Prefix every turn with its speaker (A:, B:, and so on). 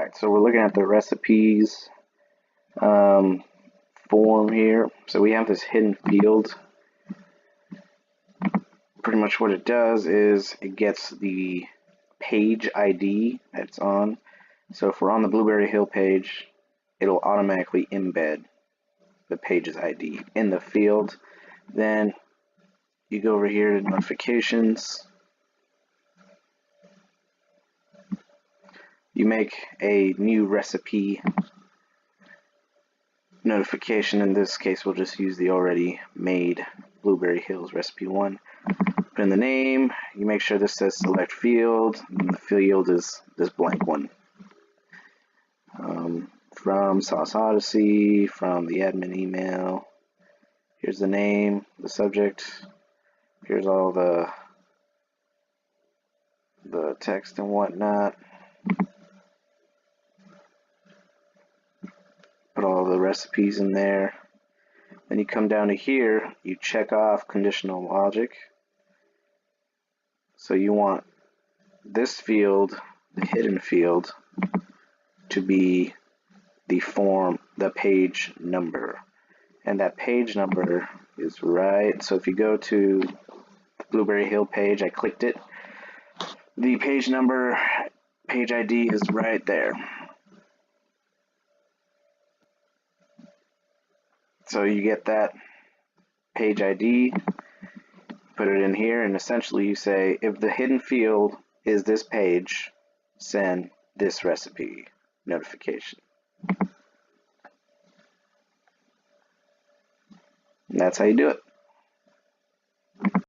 A: Alright, so we're looking at the recipes form here. So we have this hidden field. Pretty much what it does is it gets the page ID that's on. So if we're on the Blueberry Hill page, it'll automatically embed the page's ID in the field. Then you go over here to notifications. You make a new recipe notification. In this case, we'll just use the already made Blueberry Hills recipe 1. Put in the name. You make sure this says select field, and the field is this blank one. From Sauce Odyssey, from the admin email. Here's the name, the subject. Here's all the text and whatnot. Put all the recipes in there. Then you come down to here, you check off conditional logic. So you want this field, the hidden field, to be the page number. And that page number is right. So if you go to the Blueberry Hill page, I clicked it. The page number, page ID is right there. So you get that page ID, put it in here, and essentially you say, if the hidden field is this page, send this recipe notification. And that's how you do it.